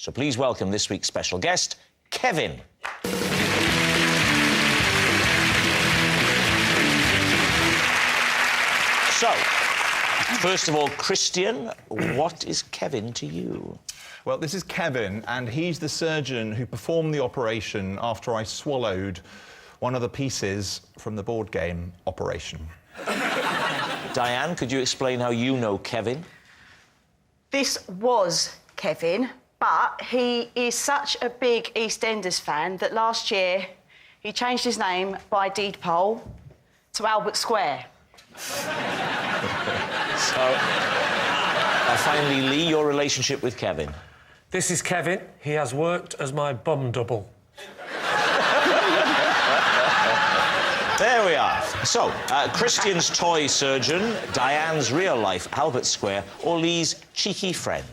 So please welcome this week's special guest, Kevin. So, first of all, Christian, what is Kevin to you? Well, this is Kevin, and he's the surgeon who performed the operation after I swallowed one of the pieces from the board game Operation. Diane, could you explain how you know Kevin? This was Kevin, but he is such a big EastEnders fan that last year he changed his name by deed poll to Albert Square. So, finally, Lee, your relationship with Kevin? This is Kevin. He has worked as my bum double. There we are. So, Christian's toy surgeon, Diane's real-life Albert Square, or Lee's cheeky friend.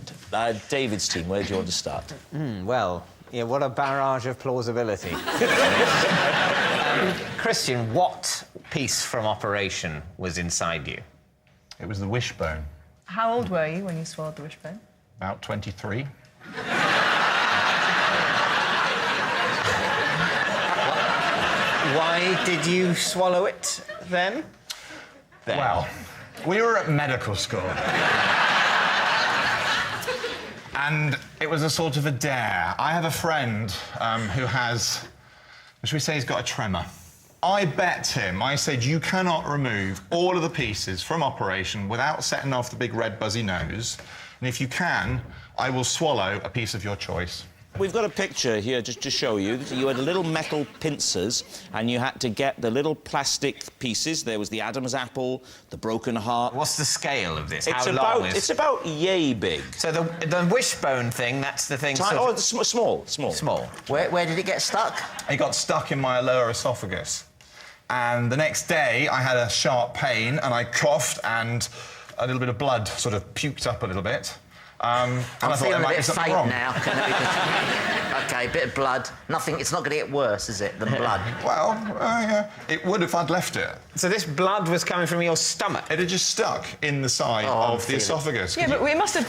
David's team, where do you want to start? Well, yeah, what a barrage of plausibility. Christian, what piece from Operation was inside you? It was the wishbone. How old were you when you swallowed the wishbone? About 23. Why did you swallow it then? Well, we were at medical school. And it was a sort of a dare. I have a friend who has, should we say he's got a tremor? I bet him, I said, you cannot remove all of the pieces from Operation without setting off the big red buzzy nose. And if you can, I will swallow a piece of your choice. We've got a picture here just to show you. You had little metal pincers and you had to get the little plastic pieces. There was the Adam's apple, the broken heart. What's the scale of this? It's How long is... It's about yay big. So the wishbone thing, that's the thing... Oh, it's small. Small. Where did it get stuck? It got stuck in my lower esophagus. And the next day, I had a sharp pain and I coughed and a little bit of blood sort of puked up a little bit. And I'm I thought there feeling a might be bit something faint wrong. now. OK, bit of blood. Nothing, it's not going to get worse, is it, than blood? Well, yeah, it would if I'd left it. So this blood was coming from your stomach? It had just stuck in the side of the esophagus. Yeah, but it must have...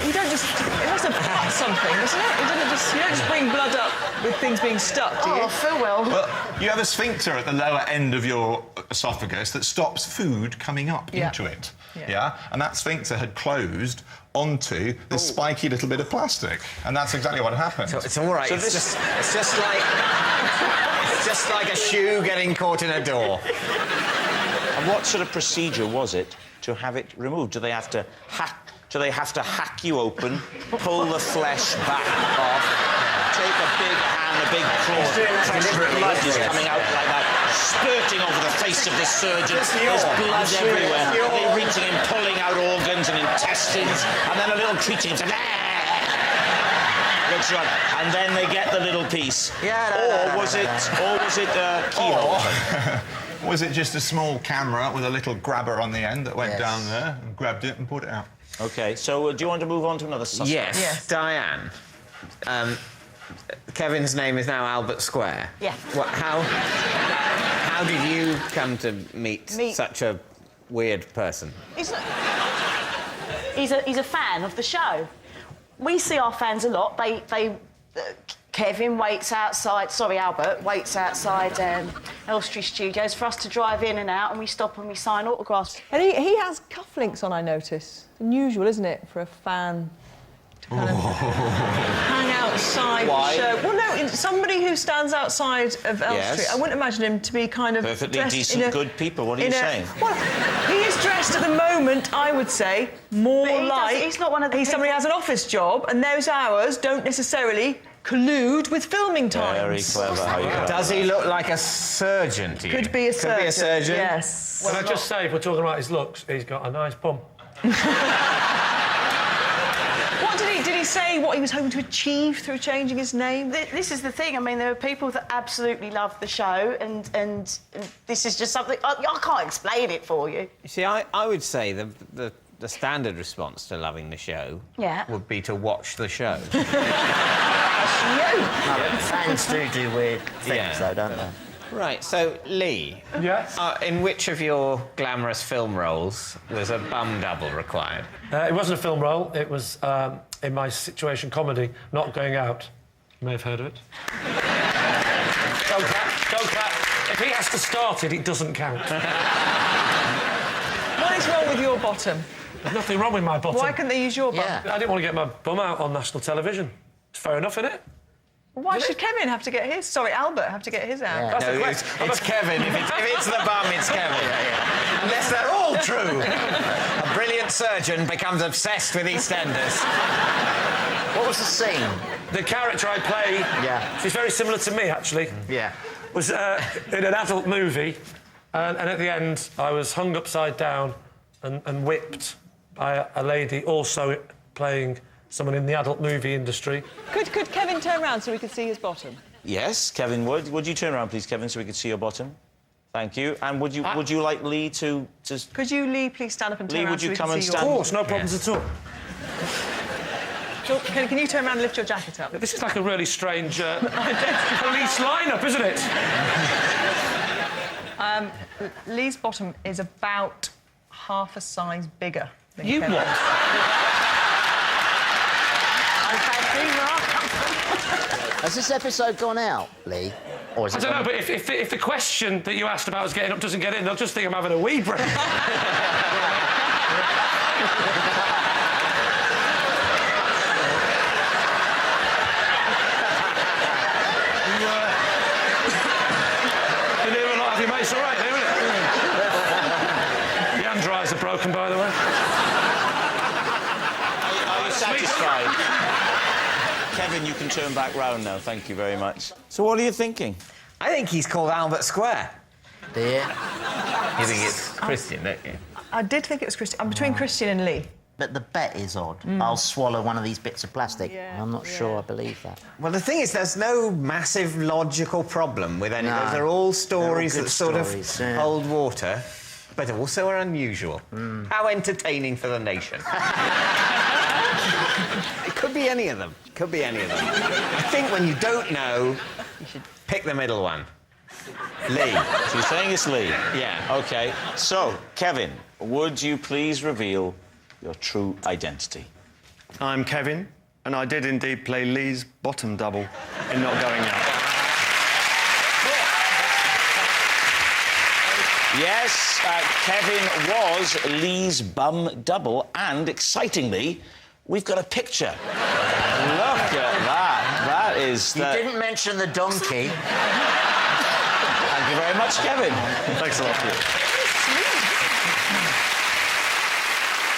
You don't just... It must have cut something, doesn't it? It didn't just... You don't just bring blood up with things being stuck, do you? Oh, I feel well. Well, you have a sphincter at the lower end of your esophagus that stops food coming up into it. Yeah. And that sphincter had closed onto this spiky little bit of plastic, and that's exactly what happened. So it's all right. So it's just like a shoe getting caught in a door. And what sort of procedure was it to have it removed? Do they have to hack you open, pull the flesh back off, take a big hand, a big claw, blood is coming out like that, spurting over the face of the surgeon. There's blood everywhere. They're reaching in, pulling out organs and intestines, and then a little creature says, looks right, and then they get the little piece. Or was it keyhole? Was it just a small camera with a little grabber on the end that went down there and grabbed it and pulled it out? OK, so do you want to move on to another suspect? Yes. Diane. Kevin's name is now Albert Square. Yeah. How did you come to meet such a weird person? He's a fan of the show. We see our fans a lot. Kevin waits outside... Sorry, Albert waits outside Elstree Studios for us to drive in and out, and we stop and we sign autographs. And he has cufflinks on, I notice. Unusual, isn't it, for a fan to kind of hang outside the show? Well, no, somebody who stands outside of Elstree, I wouldn't imagine him to be kind of perfectly decent, good people. What are you saying? Well, he is dressed at the moment, I would say, more like... He's not one of the somebody has an office job, and those hours don't necessarily collude with filming times. Very clever. How you got Does he look like a surgeon to you? Could be a surgeon. Could be a surgeon. Yes. Can I just say, if we're talking about his looks, he's got a nice bum. What did he say what he was hoping to achieve through changing his name? This is the thing. I mean, there are people that absolutely love the show, and this is just something... I can't explain it for you. You see, I would say the standard response to loving the show would be to watch the show. Fans do weird things, though, don't they? Right, so, Lee. Yes? In which of your glamorous film roles was a bum double required? It wasn't a film role. It was in my situation comedy, Not Going Out. You may have heard of it. Go, Cat. Go, Cat. If he has to start it, it doesn't count. What is wrong with your bottom? There's nothing wrong with my bottom. Why couldn't they use your bum? Yeah. I didn't want to get my bum out on national television. It's fair enough, innit? Why should Kevin have to get his? Sorry, Albert have to get his out. Yeah. That's No, the it's question. Kevin. If it's the bum, it's Kevin. Unless they're all true. A brilliant surgeon becomes obsessed with EastEnders. What was the scene? The character I play, she's very similar to me, actually, Yeah. was in an adult movie, and at the end, I was hung upside down and whipped by a lady also playing someone in the adult movie industry. Could Kevin turn around so we could see his bottom? Yes, Kevin would. Would you turn around, please, Kevin, so we could see your bottom? Thank you. And would you like Lee to... Could you, Lee, please stand up and turn Lee, around would so you we come can and see stand- Of your... course, no problems at all. Can you turn around and lift your jacket up? This is like a really strange police lineup, isn't it? Lee's bottom is about half a size bigger than You Kevin. what? Has this episode gone out, Lee? Or is I it don't know, gone- but if the question that you asked about us getting up doesn't get in, they'll just think I'm having a wee break. You never not have your mates, all right, isn't it? The hand dryers are broken, by the way. Are you satisfied? Kevin, you can turn back round now. Thank you very much. So what are you thinking? I think he's called Albert Square. Dear. You think it's Christian, don't you? I did think it was Christian. I'm between Christian and Lee. But the bet is odd. I'll swallow one of these bits of plastic. Yeah, I'm not sure I believe that. Well, the thing is, there's no massive logical problem with any. No. They're all stories They're all that good sort stories, of yeah. hold water, but also are unusual. How entertaining for the nation. It could be any of them. Could be any of them. I think when you don't know, you should pick the middle one. Lee. So you're saying it's Lee? Yeah. OK. So, Kevin, would you please reveal your true identity? I'm Kevin, and I did indeed play Lee's bottom double in Not Going Out. Yes, Kevin was Lee's bum double, and excitingly, we've got a picture. Look at that. That is... You didn't mention the donkey. Thank you very much, Kevin. Thanks a lot.